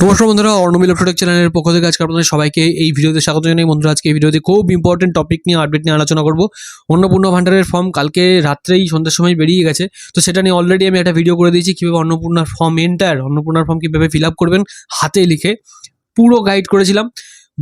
নমস্কার বন্ধুরা, অর্ণব ইলেকট্রনিক চ্যানেলের পক্ষ থেকে আজকে আপনাদের সবাইকে এই ভিডিওতে স্বাগত জানাই। বন্ধুরা, আজকে এই ভিডিওতে খুব ইম্পর্টেন্ট টপিক নিয়ে আপডেট নিয়ে আলোচনা করব। অন্নপূর্ণা ভান্ডারের ফর্ম কালকে রাত্রেই সন্ধ্যার সময় বেরিয়ে গেছে, তো সেটা নিয়ে অলরেডি আমি একটা ভিডিও করে দিয়েছি কীভাবে অন্নপূর্ণার ফর্ম কীভাবে ফিল আপ করবেন হাতে লিখে, পুরো গাইড করেছিলাম।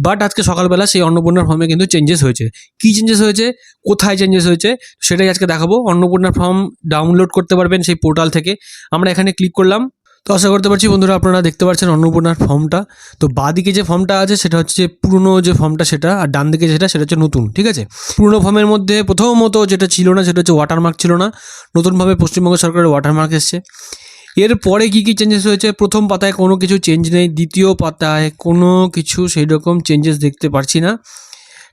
বাট আজকে সকালবেলা সেই অন্নপূর্ণার ফর্মে কিন্তু চেঞ্জেস হয়েছে। কী চেঞ্জেস হয়েছে, কোথায় চেঞ্জেস হয়েছে, সেটাই আজকে দেখাবো। অন্নপূর্ণার ফর্ম ডাউনলোড করতে পারবেন সেই পোর্টাল থেকে। আমরা এখানে ক্লিক করলাম, তো আশা করতে পারছি বন্ধুরা আপনারা দেখতে পাচ্ছেন অন্নপূর্ণার ফর্মটা। তো বাঁদিকে যে ফর্মটা আছে সেটা হচ্ছে পুরনো যে ফর্মটা সেটা, আর ডান দিকে সেটা হচ্ছে নতুন। ঠিক আছে, পুরনো ফর্মের মধ্যে প্রথমত যেটা ছিল না সেটা হচ্ছে ওয়াটারমার্ক ছিল না, নতুনভাবে পশ্চিমবঙ্গ সরকারের ওয়াটারমার্ক এসছে। এরপরে কী কী চেঞ্জেস হয়েছে, প্রথম পাতায় কোনো কিছু চেঞ্জ নেই, দ্বিতীয় পাতায় কোনো কিছু সেই রকম চেঞ্জেস দেখতে পারছি না।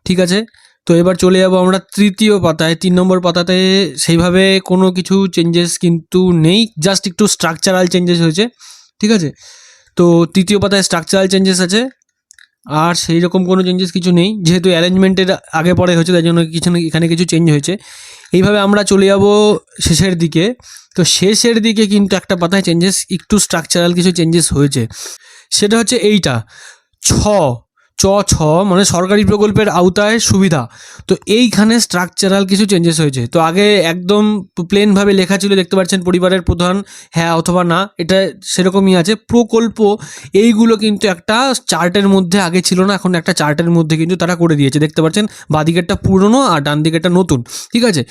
ঠিক আছে, তো এবার চলে যাবো আমরা তৃতীয় পাতায়। 3 নম্বর পাতাতে সেইভাবে কোনো কিছু চেঞ্জেস কিন্তু নেই, জাস্ট একটু স্ট্রাকচারাল চেঞ্জেস হয়েছে। ঠিক আছে, তো তৃতীয় পাতায় স্ট্রাকচারাল চেঞ্জেস আছে, আর সেই রকম কোনো চেঞ্জেস কিছু নেই, যেহেতু অ্যারেঞ্জমেন্টের আগে পরে হয়েছে তাই জন্য কিছু এখানে কিছু চেঞ্জ হয়েছে। এইভাবে আমরা চলে যাব শেষের দিকে। তো শেষের দিকে কিন্তু একটা পাতায় চেঞ্জেস, একটু স্ট্রাকচারাল কিছু চেঞ্জেস হয়েছে, সেটা হচ্ছে এইটা ছ ছ মানে সরকারি প্রকল্পের আওতায় সুবিধা। তো এইখানে স্ট্রাকচারাল কিছু চেঞ্জেস হয়েছে। তো আগে একদম প্লেনভাবে লেখা ছিল, দেখতে পাচ্ছেন পরিবারের প্রধান হ্যাঁ অথবা না, এটা সেরকমই আছে। প্রকল্প এইগুলো কিন্তু একটা চার্টের মধ্যে আগে ছিল না, এখন একটা চার্টের মধ্যে কিন্তু তারা করে দিয়েছে। দেখতে পাচ্ছেন বাঁদিকেরটা পুরনো আর ডান দিকেরটা নতুন। ঠিক আছে,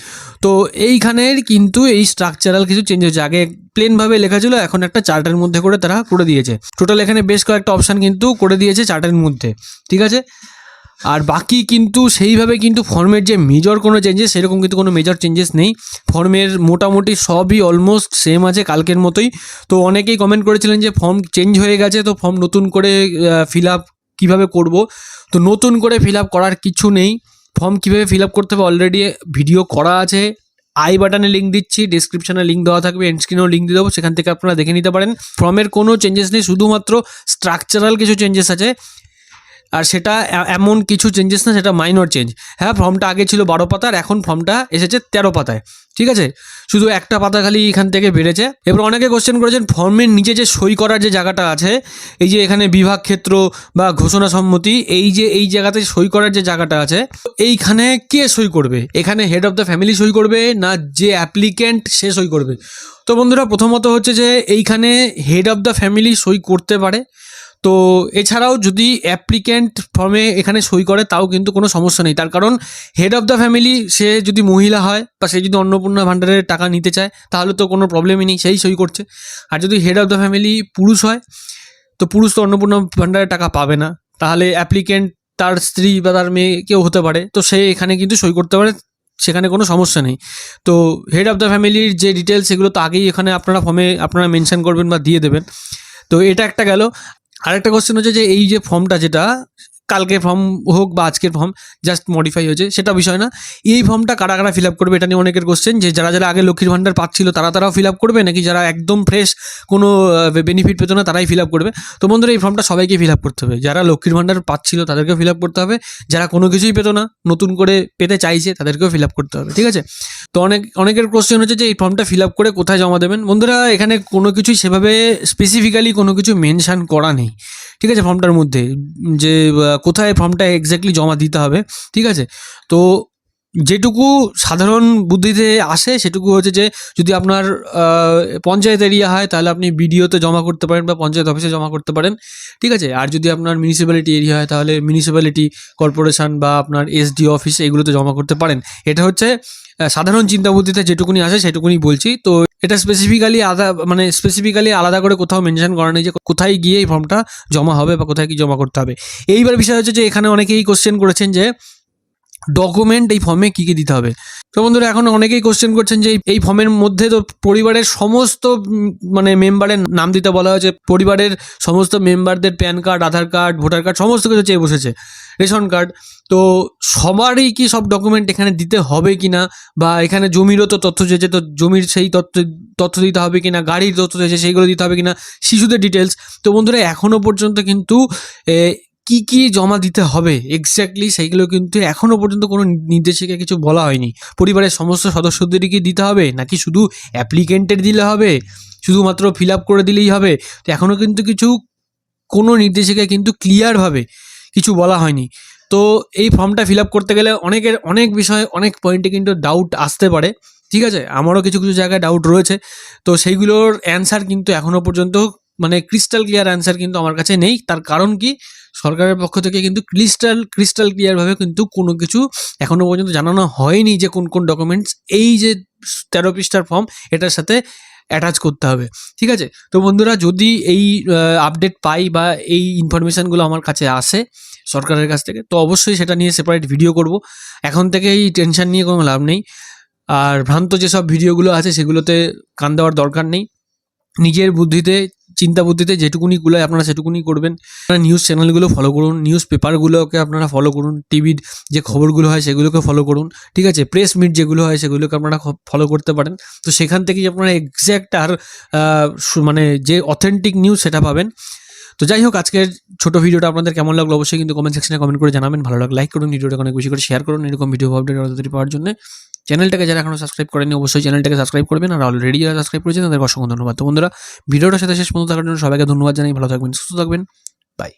তো এইখানের কিন্তু এই স্ট্রাকচারাল কিছু চেঞ্জ হয়েছে। আগে প্লেনভাবে লেখা ছিল, এখন একটা চার্টের মধ্যে করে তারা করে দিয়েছে। টোটাল এখানে বেশ কয়েকটা অপশান কিন্তু করে দিয়েছে চার্টের মধ্যে। ঠিক আছে, আর বাকি কিন্তু সেইভাবে কিন্তু ফর্মের যে মেজর কোনো চেঞ্জেস সেরকম কিন্তু কোনো মেজর চেঞ্জেস নেই। ফর্মের মোটামুটি সবই অলমোস্ট সেম আছে কালকের মতোই। তো অনেকেই কমেন্ট করেছিলেন যে ফর্ম চেঞ্জ হয়ে গেছে, তো ফর্ম নতুন করে ফিল আপ কীভাবে করব। তো নতুন করে ফিল আপ করার কিছু নেই। ফর্ম কীভাবে ফিল আপ করতে হবে অলরেডি ভিডিও করা আছে, আই বাটনে লিঙ্ক দিচ্ছি, ডিসক্রিপশনে লিঙ্ক দেওয়া থাকবে, এন্ড স্ক্রিনেও লিঙ্ক দিয়ে দেবো, সেখান থেকে আপনারা দেখে নিতে পারেন। ফর্মের কোনো চেঞ্জেস নেই, শুধুমাত্র স্ট্রাকচারাল কিছু চেঞ্জেস আছে, আর সেটা এমন কিছু চেঞ্জেস না, সেটা মাইনর চেঞ্জ। হ্যাঁ, ফর্মটা আগে ছিল 12 পাতার, এখন ফর্মটা এসেছে 13 পাতায়। ঠিক আছে, শুধু একটা পাতা খালি এখান থেকে বেড়েছে। এবার অনেকে কোশ্চেন করেছেন ফর্মের নিচে যে সই করার যে জায়গাটা আছে, এই যে এখানে বিভাগ ক্ষেত্র বা ঘোষণা সম্মতি, এই জায়গাতে সই করার যে জায়গাটা আছে, এইখানে কে সই করবে? এখানে হেড অফ দ্য ফ্যামিলি সই করবে না যে অ্যাপ্লিক্যান্ট সে সই করবে? তো বন্ধুরা, প্রথমত হচ্ছে যে এইখানে হেড অফ দ্য ফ্যামিলি সই করতে পারে। তো এছাড়াও যদি অ্যাপ্লিক্যান্ট ফর্মে এখানে সই করে তাও কিন্তু কোনো সমস্যা নেই, তার কারণ হেড অফ দ্য ফ্যামিলি সে যদি মহিলা হয় বা সে যদি অন্নপূর্ণা ভান্ডারের টাকা নিতে চায় তাহলে তো কোনো প্রবলেমই নেই, সেই সই করছে। আর যদি হেড অফ দ্য ফ্যামিলি পুরুষ হয়, তো পুরুষ তো অন্নপূর্ণা ভান্ডারের টাকা পাবে না, তাহলে অ্যাপ্লিক্যান্ট তার স্ত্রী বা তার মেয়ে কেউ হতে পারে, তো সে এখানে কিন্তু সই করতে পারে, সেখানে কোনো সমস্যা নেই। তো হেড অফ দ্য ফ্যামিলির যে ডিটেলস সেগুলো তো আগেই এখানে আপনারা ফর্মে মেনশন করবেন বা দিয়ে দেবেন। তো এটা একটা গেল। আরেকটা কোশ্চেন হচ্ছে যে এই যে ফর্মটা, যেটা কালকের ফর্ম হোক বা আজকের ফর্ম জাস্ট মডিফাই হয়েছে সেটা বিষয় না, এই ফর্মটা কারা কারা ফিল আপ করবে এটা নিয়ে অনেকের কোশ্চেন, যে যারা যারা আগে লক্ষ্মীর ভান্ডার পাচ্ছিল তারাও ফিল আপ করবে, নাকি যারা একদম ফ্রেশ কোনো বেনিফিট পেতো না তারাই ফিল আপ করবে? তো বন্ধুরা, এই ফর্মটা সবাইকে ফিল আপ করতে হবে। যারা লক্ষ্মীর ভান্ডার পাচ্ছিল তাদেরকেও ফিল আপ করতে হবে, যারা কোনো কিছুই পেতো না নতুন করে পেতে চাইছে তাদেরকেও ফিল আপ করতে হবে। ঠিক আছে, তো অনেকের কোশ্চেন হচ্ছে যে এই ফর্মটা ফিল আপ করে কোথায় জমা দেবেন? বন্ধুরা, এখানে কোনো কিছুই সেভাবে স্পেসিফিক্যালি কোনো কিছু মেনশান করা নেই। ঠিক আছে, ফর্মটার মধ্যে যে কোথায় ফর্মটা এক্স্যাক্টলি জমা দিতে হবে। ঠিক আছে, তো যেটুকু সাধারণ বুদ্ধিতে আসে সেটুকু হচ্ছে যে যদি আপনার পঞ্চায়েত এরিয়া হয় তাহলে আপনি বিডিওতে জমা করতে পারেন বা পঞ্চায়েত অফিসে জমা করতে পারেন। ঠিক আছে, আর যদি আপনার মিউনিসিপ্যালিটি এরিয়া হয় তাহলে মিউনিসিপ্যালিটি কর্পোরেশন বা আপনার এসডিও অফিস এগুলোতে জমা করতে পারেন। এটা হচ্ছে সাধারণ চিন্তা বুদ্ধিতে যেটুকুনি আসে সেটুকুনি বলছি। তো এটা স্পেসিফিক্যালি আলাদা করে কোথাও মেনশন করা নেই যে কোথায় গিয়ে এই ফর্মটা জমা হবে বা কোথায় কি জমা করতে হবে। এইবার বিষয় হচ্ছে যে এখানে অনেকেই কোশ্চেন করেছেন যে ডকুমেন্ট এই ফর্মে কী কী দিতে হবে। তো বন্ধুরা, এখন অনেকেই কোশ্চেন করছেন যে এই ফর্মের মধ্যে তো পরিবারের সমস্ত মেম্বারের নাম দিতে বলা হয়েছে, পরিবারের সমস্ত মেম্বারদের প্যান কার্ড, আধার কার্ড, ভোটার কার্ড সমস্ত কিছু চেয়ে বসেছে, রেশন কার্ড। তো সবারই কি সব ডকুমেন্ট এখানে দিতে হবে কি না, বা এখানে জমিরও তো তথ্য চেয়েছে, তো জমির সেই তথ্য দিতে হবে কিনা, গাড়ির তথ্য চেয়েছে সেইগুলো দিতে হবে কিনা, শিশুদের ডিটেলস। তো বন্ধুরা, এখনও পর্যন্ত কিন্তু কি কি জমা দিতে হবে এক্স্যাক্টলি সেইগুলো কিন্তু এখনও পর্যন্ত কোনো নির্দেশিকা কিছু বলা হয়নি। পরিবারের সমস্ত সদস্যদেরই কি দিতে হবে, নাকি শুধু অ্যাপ্লিকেন্টের দিলে হবে, শুধুমাত্র ফিল আপ করে দিলেই হবে? তো এখনও কিন্তু কিছু কোনো নির্দেশিকায় কিন্তু ক্লিয়ারভাবে কিছু বলা হয়নি। তো এই ফর্মটা ফিল আপ করতে গেলে অনেকের অনেক বিষয় অনেক পয়েন্টে কিন্তু ডাউট আসতে পারে, ঠিক আছে? আমারও কিছু কিছু জায়গায় ডাউট রয়েছে। তো সেইগুলোর অ্যান্সার কিন্তু এখনও পর্যন্ত মানে ক্রিস্টাল ক্লিয়ার অ্যান্সার কিন্তু আমার কাছে নেই। তার কারণ কি, সরকারের পক্ষ থেকে কিন্তু ক্রিস্টাল ক্লিয়ারভাবে কিন্তু কোনো কিছু এখনও পর্যন্ত জানানো হয়নি যে কোন কোন ডকুমেন্টস এই যে 13 পৃষ্ঠার ফর্ম এটার সাথে অ্যাটাচ করতে হবে, ঠিক আছে? তো বন্ধুরা, যদি এই আপডেট পাই বা এই ইনফরমেশানগুলো আমার কাছে আসে সরকারের কাছ থেকে, তো অবশ্যই সেটা নিয়ে সেপারেট ভিডিও করব। এখন থেকেই টেনশন নিয়ে কোনো লাভ নেই। আর ভ্রান্ত যেসব ভিডিওগুলো আছে সেগুলোতে কান দেওয়ার দরকার নেই। নিজের বুদ্ধিতে, চিন্তা বুদ্ধিতে যেটুকুনি কুলায় আপনারা সেটুকুনি করবেন। আপনারা নিউজ চ্যানেলগুলো ফলো করুন, নিউজ পেপারগুলোকে আপনারা ফলো করুন, টিভির যে খবরগুলো হয় সেগুলোকে ফলো করুন, ঠিক আছে? প্রেস মিট যেগুলো হয় সেগুলোকে আপনারা ফলো করতে পারেন। তো সেখান থেকেই আপনারা এক্স্যাক্ট আর মানে যে অথেন্টিক নিউজ সেটা পাবেন। তো যাই হোক, আজকের ছোটো ভিডিওটা আপনাদের কেমন লাগলো অবশ্যই কিন্তু কমেন্ট সেকশনে কমেন্ট করে জানাবেন। ভালো লাগলে লাইক করুন, ভিডিওটাকে অনেক বেশি করে শেয়ার করুন এরকম ভিডিও আপডেট তাড়াতাড়ি পাওয়ার জন্য। চ্যানেলটাকে যারা এখনও সাবস্ক্রাইব করেনি অবশ্যই চ্যানেলটাকে সাবস্ক্রাইব করবেন, আর অলরেডি যারা সাবস্ক্রাইব করেছেন তাদের অসংখ্য ধন্যবাদ। তো বন্ধুরা, ভিডিওটার সাথে শেষ পর্যন্ত থাকার জন্য সবাইকে ধন্যবাদ জানাই। ভালো থাকবেন, সুস্থ থাকবেন, বাই।